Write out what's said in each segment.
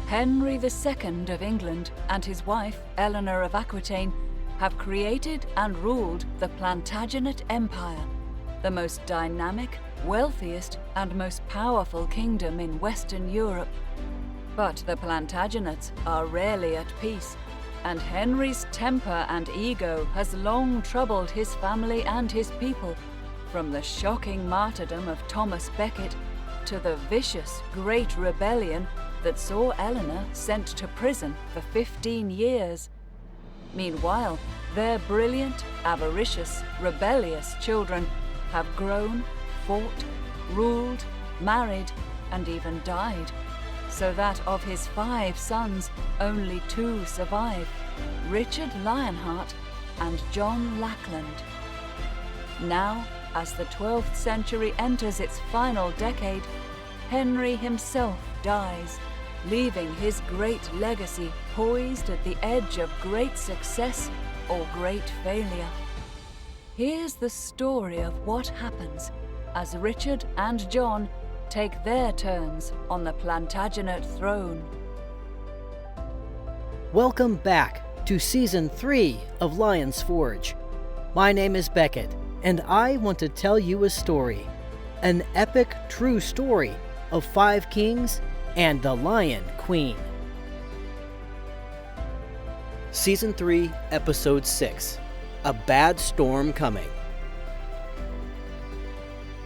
Henry II of England and his wife, Eleanor of Aquitaine, have created and ruled the Plantagenet Empire, the most dynamic, wealthiest, and most powerful kingdom in Western Europe. But the Plantagenets are rarely at peace, and Henry's temper and ego has long troubled his family and his people, from the shocking martyrdom of Thomas Becket to the vicious Great Rebellion that saw Eleanor sent to prison for 15 years. Meanwhile, their brilliant, avaricious, rebellious children have grown, fought, ruled, married, and even died, so that of his 5 sons, only 2 survive, Richard Lionheart and John Lackland. Now, as the 12th century enters its final decade, Henry himself dies, leaving his great legacy poised at the edge of great success or great failure. Here's the story of what happens as Richard and John take their turns on the Plantagenet throne. Welcome back to Season 3 of Lion's Forge. My name is Beckett, and I want to tell you a story. An epic true story of 5 kings and the Lion Queen. Season 3, Episode 6. A Bad Storm Coming.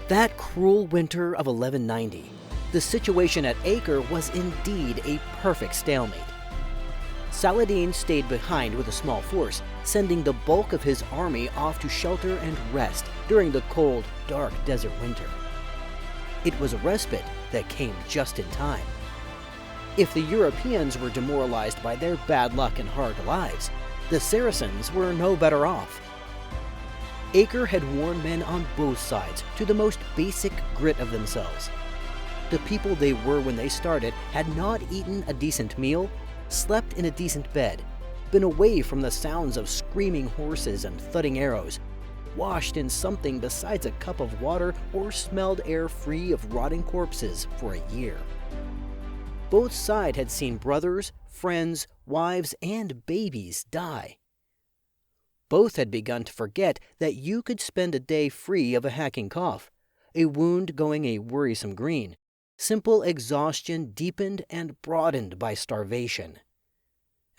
That cruel winter of 1190, the situation at Acre was indeed a perfect stalemate. Saladin stayed behind with a small force, sending the bulk of his army off to shelter and rest during the cold, dark desert winter. It was a respite that came just in time. If the Europeans were demoralized by their bad luck and hard lives, the Saracens were no better off. Acre had worn men on both sides to the most basic grit of themselves. The people they were when they started had not eaten a decent meal, slept in a decent bed, been away from the sounds of screaming horses and thudding arrows, washed in something besides a cup of water, or smelled air free of rotting corpses for a year. Both sides had seen brothers, friends, wives, and babies die. Both had begun to forget that you could spend a day free of a hacking cough, a wound going a worrisome green, simple exhaustion deepened and broadened by starvation.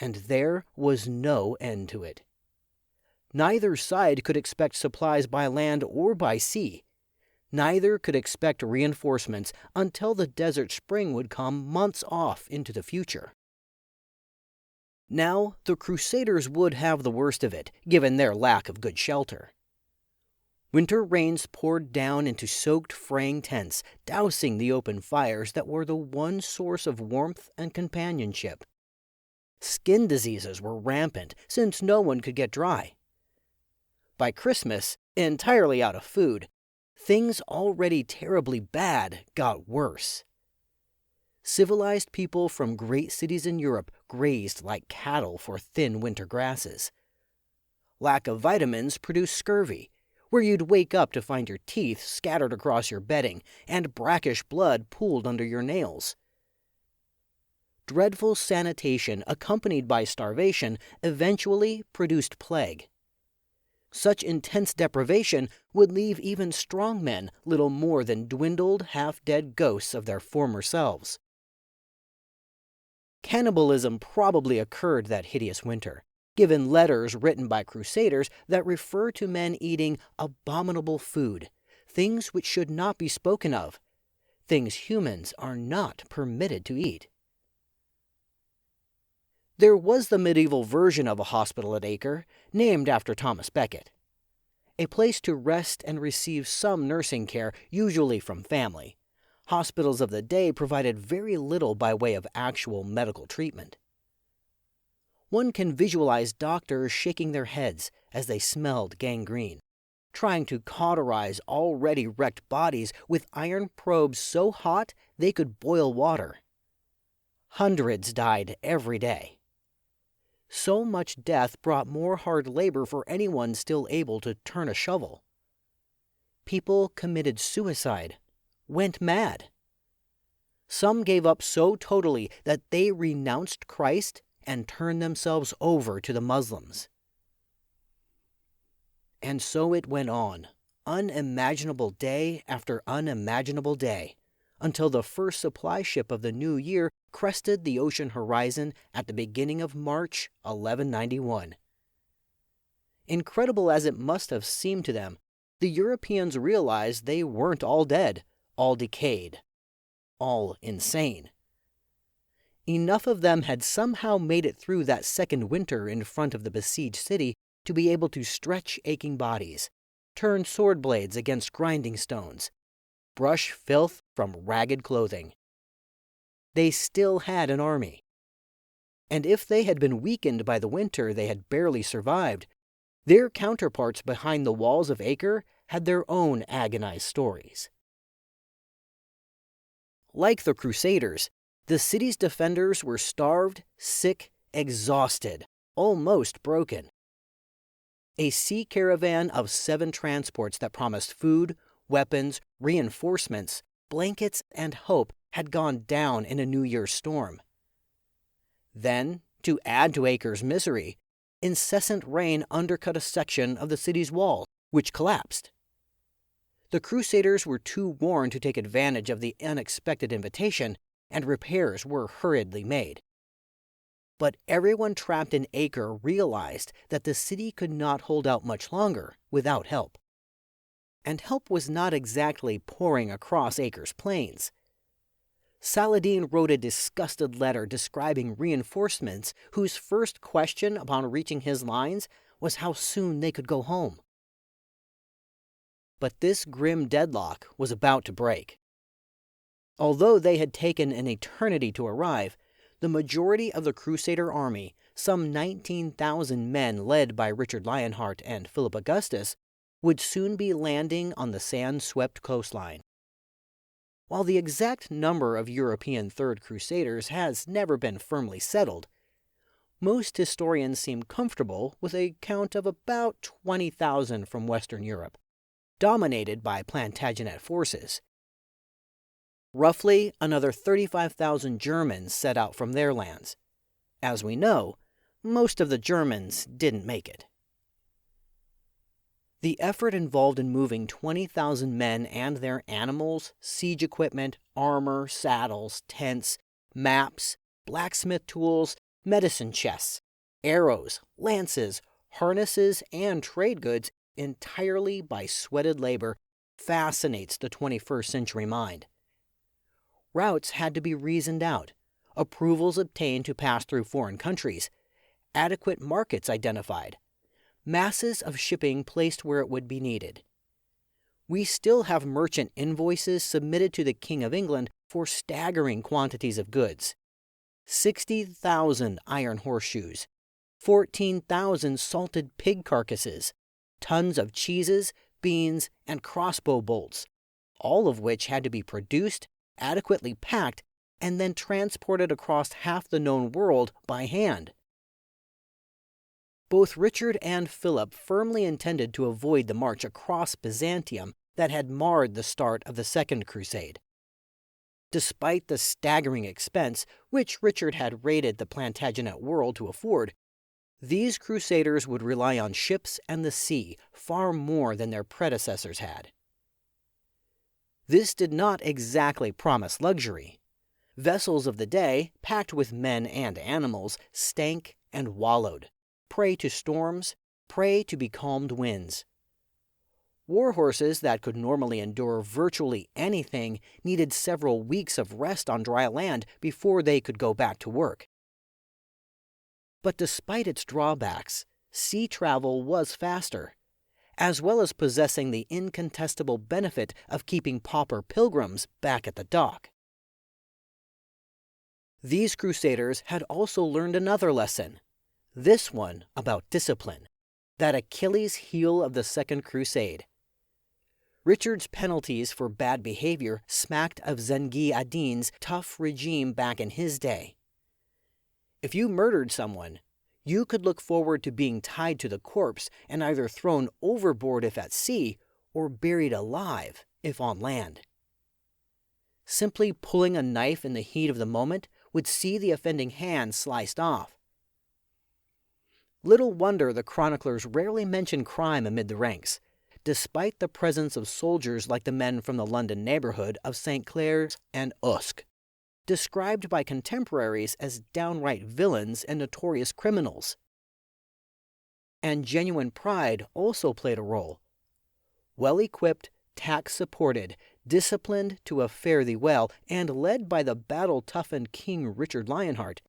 And there was no end to it. Neither side could expect supplies by land or by sea. Neither could expect reinforcements until the desert spring would come months off into the future. Now, the Crusaders would have the worst of it, given their lack of good shelter. Winter rains poured down into soaked, fraying tents, dousing the open fires that were the one source of warmth and companionship. Skin diseases were rampant, since no one could get dry. By Christmas, entirely out of food, things already terribly bad got worse. Civilized people from great cities in Europe grazed like cattle for thin winter grasses. Lack of vitamins produced scurvy, where you'd wake up to find your teeth scattered across your bedding and brackish blood pooled under your nails. Dreadful sanitation accompanied by starvation eventually produced plague. Such intense deprivation would leave even strong men little more than dwindled, half-dead ghosts of their former selves. Cannibalism probably occurred that hideous winter, given letters written by crusaders that refer to men eating abominable food, things which should not be spoken of, things humans are not permitted to eat. There was the medieval version of a hospital at Acre, named after Thomas Becket. A place to rest and receive some nursing care, usually from family. Hospitals of the day provided very little by way of actual medical treatment. One can visualize doctors shaking their heads as they smelled gangrene, trying to cauterize already wrecked bodies with iron probes so hot they could boil water. Hundreds died every day. So much death brought more hard labor for anyone still able to turn a shovel. People committed suicide, went mad. Some gave up so totally that they renounced Christ and turned themselves over to the Muslims. And so it went on, unimaginable day after unimaginable day, until the first supply ship of the new year crested the ocean horizon at the beginning of March 1191. Incredible as it must have seemed to them, the Europeans realized they weren't all dead, all decayed, all insane. Enough of them had somehow made it through that second winter in front of the besieged city to be able to stretch aching bodies, turn sword blades against grinding stones, brush filth from ragged clothing. They still had an army. And if they had been weakened by the winter they had barely survived, their counterparts behind the walls of Acre had their own agonized stories. Like the Crusaders, the city's defenders were starved, sick, exhausted, almost broken. A sea caravan of 7 transports that promised food, weapons, reinforcements, blankets, and hope had gone down in a New Year's storm. Then, to add to Acre's misery, incessant rain undercut a section of the city's wall, which collapsed. The Crusaders were too worn to take advantage of the unexpected invitation, and repairs were hurriedly made. But everyone trapped in Acre realized that the city could not hold out much longer without help. And help was not exactly pouring across Acre's plains. Saladin wrote a disgusted letter describing reinforcements whose first question upon reaching his lines was how soon they could go home. But this grim deadlock was about to break. Although they had taken an eternity to arrive, the majority of the Crusader army, some 19,000 men led by Richard Lionheart and Philip Augustus, would soon be landing on the sand-swept coastline. While the exact number of European Third Crusaders has never been firmly settled, most historians seem comfortable with a count of about 20,000 from Western Europe, dominated by Plantagenet forces. Roughly another 35,000 Germans set out from their lands. As we know, most of the Germans didn't make it. The effort involved in moving 20,000 men and their animals, siege equipment, armor, saddles, tents, maps, blacksmith tools, medicine chests, arrows, lances, harnesses, and trade goods entirely by sweated labor fascinates the 21st century mind. Routes had to be reasoned out, approvals obtained to pass through foreign countries, adequate markets identified, masses of shipping placed where it would be needed. We still have merchant invoices submitted to the King of England for staggering quantities of goods. 60,000 iron horseshoes, 14,000 salted pig carcasses, tons of cheeses, beans, and crossbow bolts, all of which had to be produced, adequately packed, and then transported across half the known world by hand. Both Richard and Philip firmly intended to avoid the march across Byzantium that had marred the start of the Second Crusade. Despite the staggering expense which Richard had raided the Plantagenet world to afford, these crusaders would rely on ships and the sea far more than their predecessors had. This did not exactly promise luxury. Vessels of the day, packed with men and animals, stank and wallowed, prey to storms, prey to becalmed winds. War horses that could normally endure virtually anything needed several weeks of rest on dry land before they could go back to work. But despite its drawbacks, sea travel was faster, as well as possessing the incontestable benefit of keeping pauper pilgrims back at the dock. These crusaders had also learned another lesson, this one about discipline, that Achilles' heel of the Second Crusade. Richard's penalties for bad behavior smacked of Zengi ad-Din's tough regime back in his day. If you murdered someone, you could look forward to being tied to the corpse and either thrown overboard if at sea or buried alive if on land. simply pulling a knife in the heat of the moment would see the offending hand sliced off. Little wonder the chroniclers rarely mention crime amid the ranks, despite the presence of soldiers like the men from the London neighborhood of St. Clair's and Usk, described by contemporaries as downright villains and notorious criminals. And genuine pride also played a role. Well-equipped, tax-supported, disciplined to a fare thee well, and led by the battle-toughened King Richard Lionheart,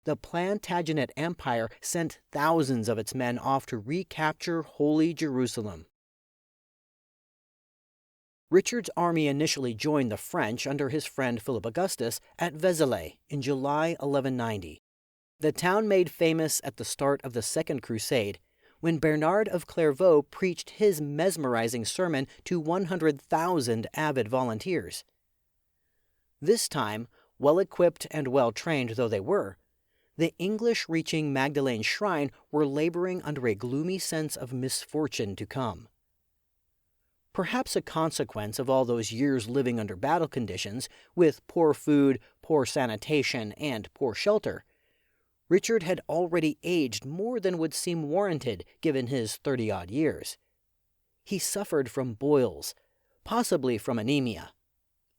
the Plantagenet Empire sent thousands of its men off to recapture Holy Jerusalem. Richard's army initially joined the French under his friend Philip Augustus at Vézelay in July 1190, the town made famous at the start of the Second Crusade, when Bernard of Clairvaux preached his mesmerizing sermon to 100,000 avid volunteers. This time, well-equipped and well-trained though they were, the English reaching Magdalene Shrine were laboring under a gloomy sense of misfortune to come. Perhaps a consequence of all those years living under battle conditions, with poor food, poor sanitation, and poor shelter, Richard had already aged more than would seem warranted given his 30-odd years. He suffered from boils, possibly from anemia,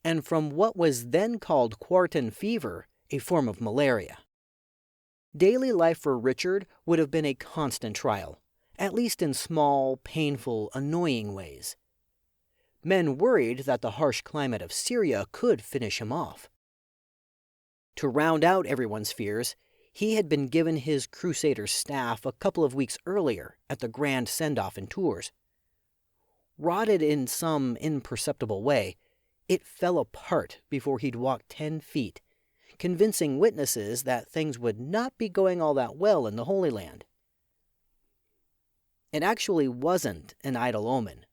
and from what was then called quartan fever, a form of malaria. Daily life for Richard would have been a constant trial, at least in small, painful, annoying ways. Men worried that the harsh climate of Syria could finish him off. To round out everyone's fears, he had been given his Crusader staff a couple of weeks earlier at the grand send-off in Tours. Rotted in some imperceptible way, it fell apart before he'd walked 10 feet, convincing witnesses that things would not be going all that well in the Holy Land. It actually wasn't an idle omen.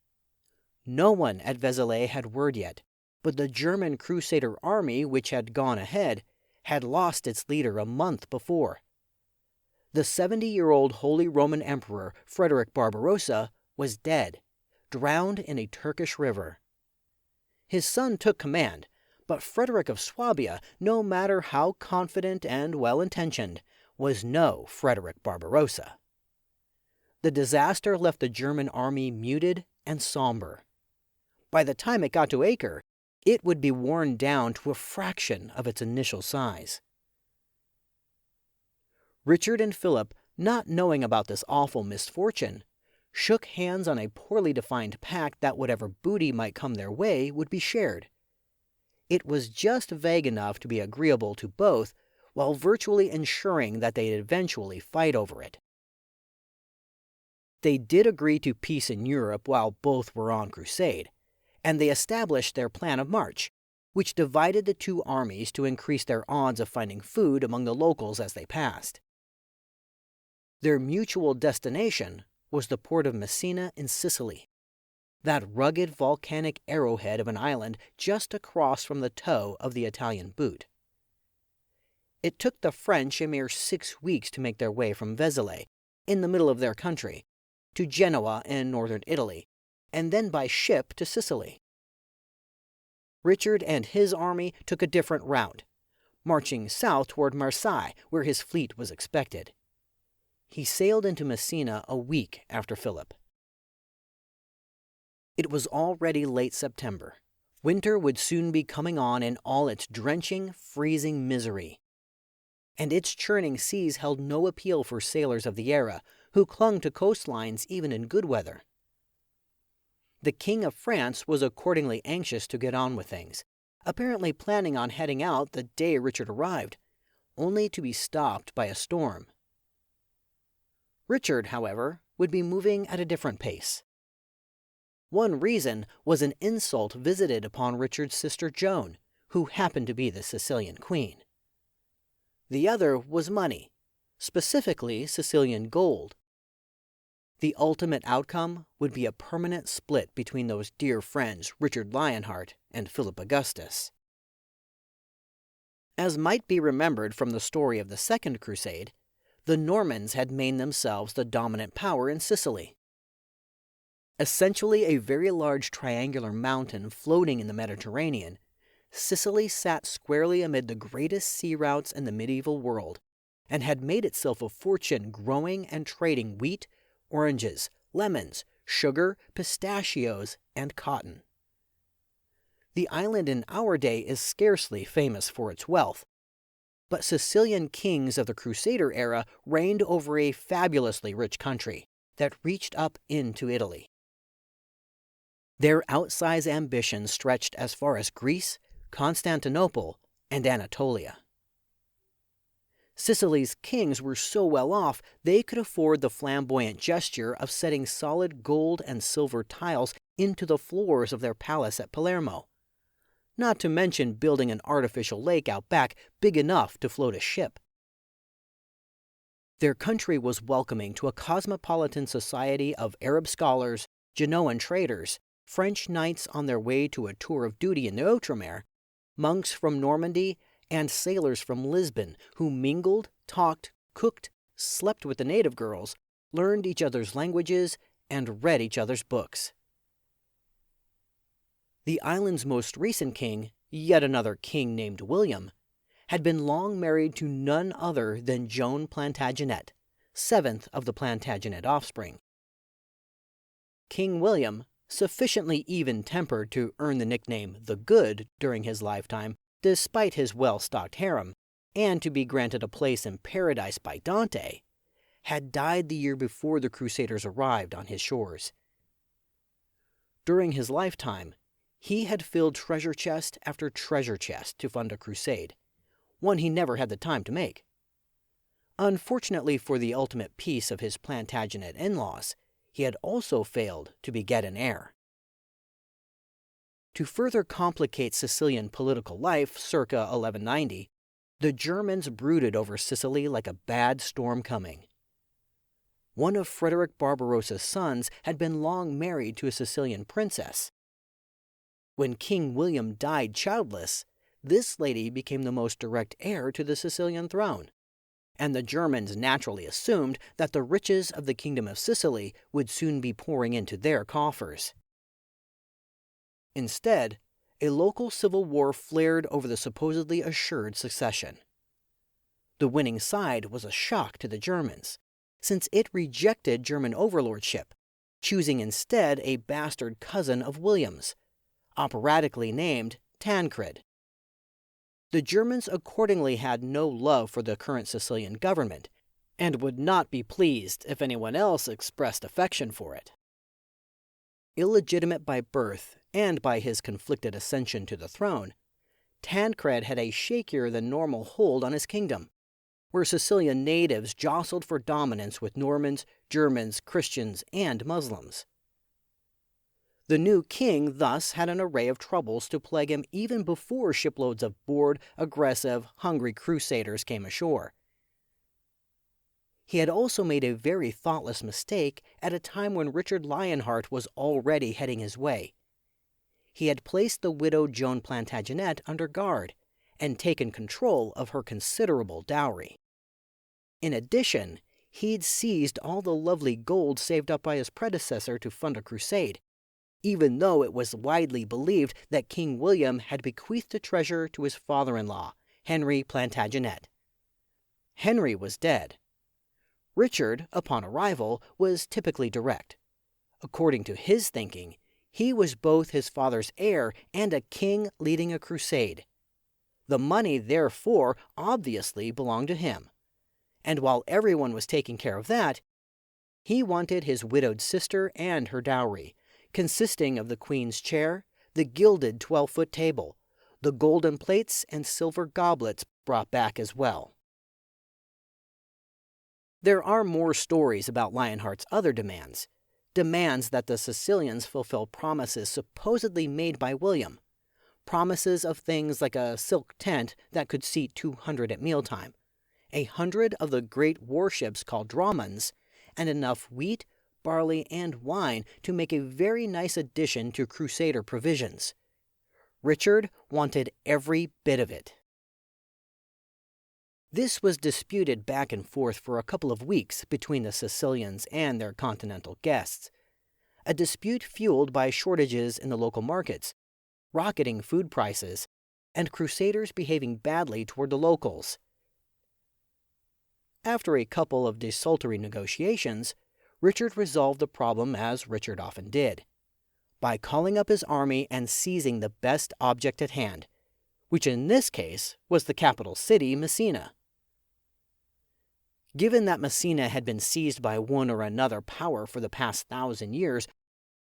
No one at Vézelay had word yet, but the German Crusader army, which had gone ahead, had lost its leader a month before. The 70-year-old Holy Roman Emperor Frederick Barbarossa was dead, drowned in a Turkish river. His son took command, but Frederick of Swabia, no matter how confident and well-intentioned, was no Frederick Barbarossa. The disaster left the German army muted and somber. By the time it got to Acre, it would be worn down to a fraction of its initial size. Richard and Philip, not knowing about this awful misfortune, shook hands on a poorly defined pact that whatever booty might come their way would be shared. It was just vague enough to be agreeable to both, while virtually ensuring that they'd eventually fight over it. They did agree to peace in Europe while both were on crusade, and they established their plan of march, which divided the two armies to increase their odds of finding food among the locals as they passed. Their mutual destination was the port of Messina in Sicily, that rugged volcanic arrowhead of an island just across from the toe of the Italian boot. It took the French a mere 6 weeks to make their way from Vézelay, in the middle of their country, to Genoa in northern Italy, and then by ship to Sicily. Richard and his army took a different route, marching south toward Marseille, where his fleet was expected. He sailed into Messina a week after Philip. It was already late September. Winter would soon be coming on in all its drenching, freezing misery. And its churning seas held no appeal for sailors of the era, who clung to coastlines even in good weather. The King of France was accordingly anxious to get on with things, apparently planning on heading out the day Richard arrived, only to be stopped by a storm. Richard, however, would be moving at a different pace. One reason was an insult visited upon Richard's sister Joan, who happened to be the Sicilian queen. The other was money, specifically Sicilian gold. The ultimate outcome would be a permanent split between those dear friends Richard Lionheart and Philip Augustus. As might be remembered from the story of the Second Crusade, the Normans had made themselves the dominant power in Sicily. Essentially a very large triangular mountain floating in the Mediterranean, Sicily sat squarely amid the greatest sea routes in the medieval world, and had made itself a fortune growing and trading wheat, oranges, lemons, sugar, pistachios, and cotton. The island in our day is scarcely famous for its wealth, but Sicilian kings of the Crusader era reigned over a fabulously rich country that reached up into Italy. Their outsized ambitions stretched as far as Greece, Constantinople, and Anatolia. Sicily's kings were so well off they could afford the flamboyant gesture of setting solid gold and silver tiles into the floors of their palace at Palermo, not to mention building an artificial lake out back big enough to float a ship. Their country was welcoming to a cosmopolitan society of Arab scholars, Genoan traders, French knights on their way to a tour of duty in the Outremer, monks from Normandy, and sailors from Lisbon who mingled, talked, cooked, slept with the native girls, learned each other's languages, and read each other's books. The island's most recent king, yet another king named William, had been long married to none other than Joan Plantagenet, seventh of the Plantagenet offspring. King William, sufficiently even-tempered to earn the nickname the Good during his lifetime, despite his well-stocked harem, and to be granted a place in paradise by Dante, had died the year before the Crusaders arrived on his shores. During his lifetime, he had filled treasure chest after treasure chest to fund a crusade, one he never had the time to make. Unfortunately for the ultimate peace of his Plantagenet in-laws, he had also failed to beget an heir. To further complicate Sicilian political life circa 1190, the Germans brooded over Sicily like a bad storm coming. One of Frederick Barbarossa's sons had been long married to a Sicilian princess. When King William died childless, this lady became the most direct heir to the Sicilian throne, and the Germans naturally assumed that the riches of the Kingdom of Sicily would soon be pouring into their coffers. Instead, a local civil war flared over the supposedly assured succession. The winning side was a shock to the Germans, since it rejected German overlordship, choosing instead a bastard cousin of William's, operatically named Tancred. The Germans accordingly had no love for the current Sicilian government, and would not be pleased if anyone else expressed affection for it. Illegitimate by birth and by his conflicted ascension to the throne, Tancred had a shakier than normal hold on his kingdom, where Sicilian natives jostled for dominance with Normans, Germans, Christians, and Muslims. The new king thus had an array of troubles to plague him even before shiploads of bored, aggressive, hungry crusaders came ashore. He had also made a very thoughtless mistake at a time when Richard Lionheart was already heading his way. He had placed the widowed Joan Plantagenet under guard and taken control of her considerable dowry. In addition, he'd seized all the lovely gold saved up by his predecessor to fund a crusade, even though it was widely believed that King William had bequeathed the treasure to his father-in-law, Henry Plantagenet. Henry was dead. Richard, upon arrival, was typically direct. According to his thinking, he was both his father's heir and a king leading a crusade. The money, therefore, obviously belonged to him. And while everyone was taking care of that, he wanted his widowed sister and her dowry, consisting of the queen's chair, the gilded 12-foot table, the golden plates and silver goblets brought back as well. There are more stories about Lionheart's other demands that the Sicilians fulfill promises supposedly made by William, promises of things like a silk tent that could seat 200 at mealtime, 100 of the great warships called dromons, and enough wheat, barley, and wine to make a very nice addition to Crusader provisions. Richard wanted every bit of it. This was disputed back and forth for a couple of weeks between the Sicilians and their continental guests, a dispute fueled by shortages in the local markets, rocketing food prices, and crusaders behaving badly toward the locals. After a couple of desultory negotiations, Richard resolved the problem as Richard often did, by calling up his army and seizing the best object at hand, which in this case was the capital city, Messina. Given that Messina had been seized by one or another power for the past 1,000 years,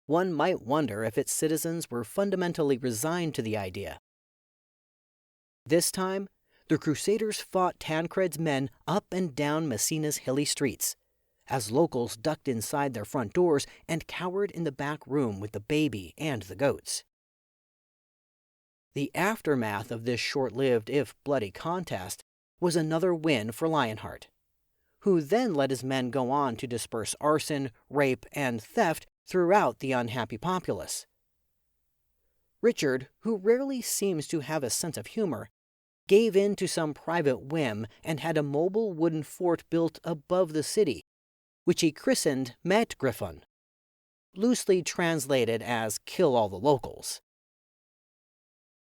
one might wonder if its citizens were fundamentally resigned to the idea. This time, the Crusaders fought Tancred's men up and down Messina's hilly streets, as locals ducked inside their front doors and cowered in the back room with the baby and the goats. The aftermath of this short-lived, if bloody, contest was another win for Lionheart, who then let his men go on to disperse arson, rape, and theft throughout the unhappy populace. Richard, who rarely seems to have a sense of humor, gave in to some private whim and had a mobile wooden fort built above the city, which he christened Metgriffon, loosely translated as "kill all the locals."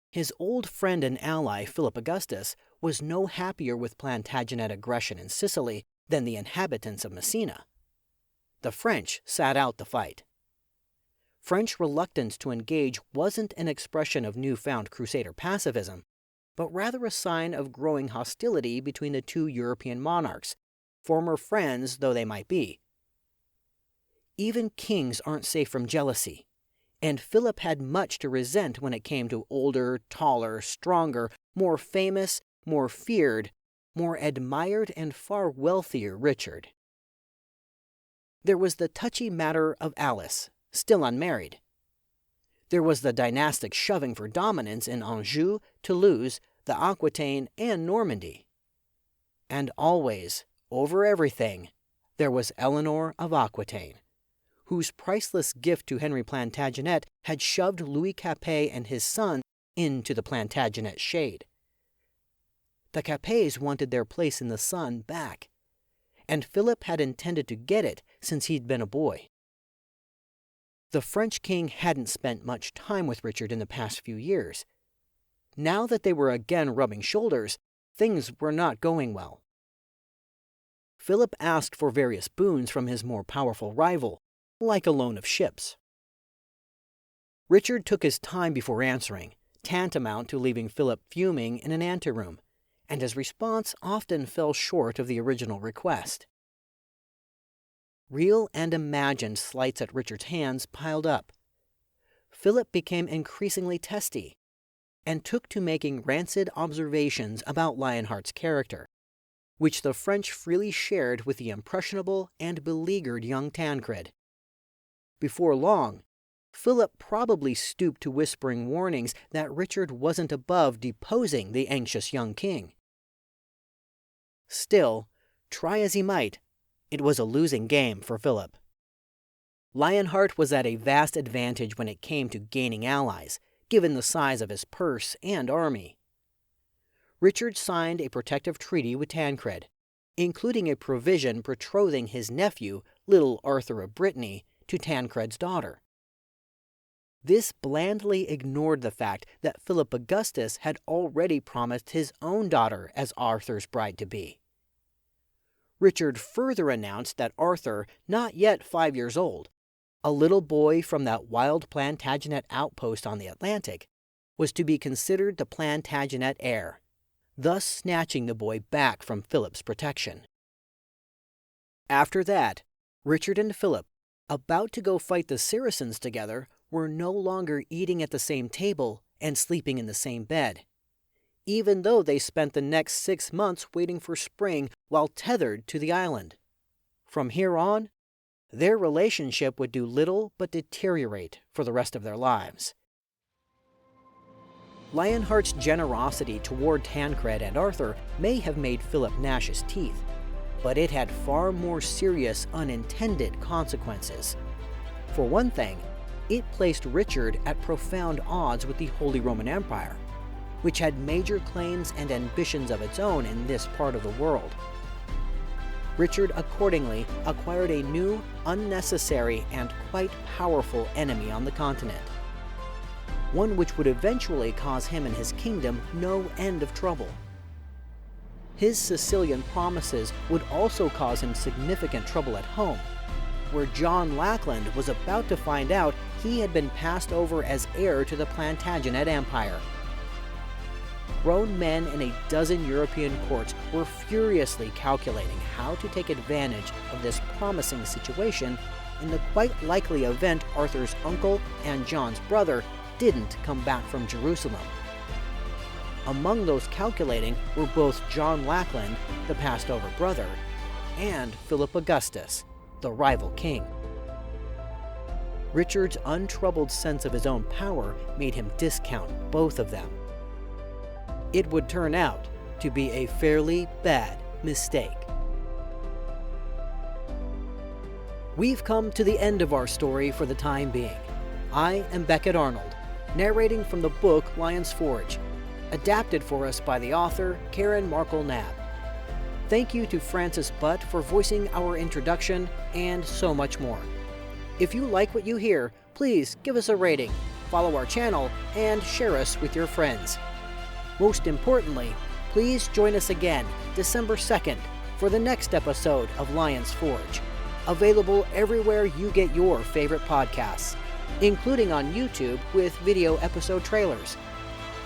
His old friend and ally, Philip Augustus, was no happier with Plantagenet aggression in Sicily than the inhabitants of Messina. The French sat out the fight. French reluctance to engage wasn't an expression of newfound Crusader pacifism, but rather a sign of growing hostility between the two European monarchs, former friends though they might be. Even kings aren't safe from jealousy, and Philip had much to resent when it came to older, taller, stronger, more famous, more feared, more admired, and far wealthier Richard. There was the touchy matter of Alice, still unmarried. There was the dynastic shoving for dominance in Anjou, Toulouse, the Aquitaine, and Normandy. And always, over everything, there was Eleanor of Aquitaine, whose priceless gift to Henry Plantagenet had shoved Louis Capet and his son into the Plantagenet shade. The Capets wanted their place in the sun back, and Philip had intended to get it since he'd been a boy. The French king hadn't spent much time with Richard in the past few years. Now that they were again rubbing shoulders, things were not going well. Philip asked for various boons from his more powerful rival, like a loan of ships. Richard took his time before answering, tantamount to leaving Philip fuming in an anteroom, and his response often fell short of the original request. Real and imagined slights at Richard's hands piled up. Philip became increasingly testy, and took to making rancid observations about Lionheart's character, which the French freely shared with the impressionable and beleaguered young Tancred. Before long, Philip probably stooped to whispering warnings that Richard wasn't above deposing the anxious young king. Still, try as he might, it was a losing game for Philip. Lionheart was at a vast advantage when it came to gaining allies, given the size of his purse and army. Richard signed a protective treaty with Tancred, including a provision betrothing his nephew, little Arthur of Brittany, to Tancred's daughter. This blandly ignored the fact that Philip Augustus had already promised his own daughter as Arthur's bride-to-be. Richard further announced that Arthur, not yet 5 years old, a little boy from that wild Plantagenet outpost on the Atlantic, was to be considered the Plantagenet heir, thus snatching the boy back from Philip's protection. After that, Richard and Philip, about to go fight the Saracens together, were no longer eating at the same table and sleeping in the same bed, even though they spent the next 6 months waiting for spring while tethered to the island. From here on, their relationship would do little but deteriorate for the rest of their lives. Lionheart's generosity toward Tancred and Arthur may have made Philip gnash his teeth, but it had far more serious unintended consequences. For one thing, it placed Richard at profound odds with the Holy Roman Empire, which had major claims and ambitions of its own in this part of the world. Richard accordingly acquired a new, unnecessary, and quite powerful enemy on the continent. one which would eventually cause him and his kingdom no end of trouble. His Sicilian promises would also cause him significant trouble at home, where John Lackland was about to find out he had been passed over as heir to the Plantagenet Empire. Grown men in a dozen European courts were furiously calculating how to take advantage of this promising situation in the quite likely event Arthur's uncle and John's brother didn't come back from Jerusalem. Among those calculating were both John Lackland, the passed-over brother, and Philip Augustus, the rival king. Richard's untroubled sense of his own power made him discount both of them. It would turn out to be a fairly bad mistake. We've come to the end of our story for the time being. I am Beckett Arnold, narrating from the book Lion's Forge, adapted for us by the author Karen Markle Knapp. Thank you to Francis Butt for voicing our introduction, and so much more. If you like what you hear, please give us a rating, follow our channel, and share us with your friends. Most importantly, please join us again December 2nd for the next episode of Lion's Forge, available everywhere you get your favorite podcasts, including on YouTube with video episode trailers.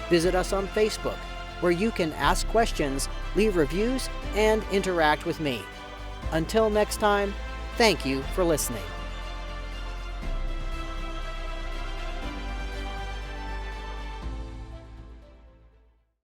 Visit us on Facebook, where you can ask questions, leave reviews, and interact with me. Until next time, thank you for listening.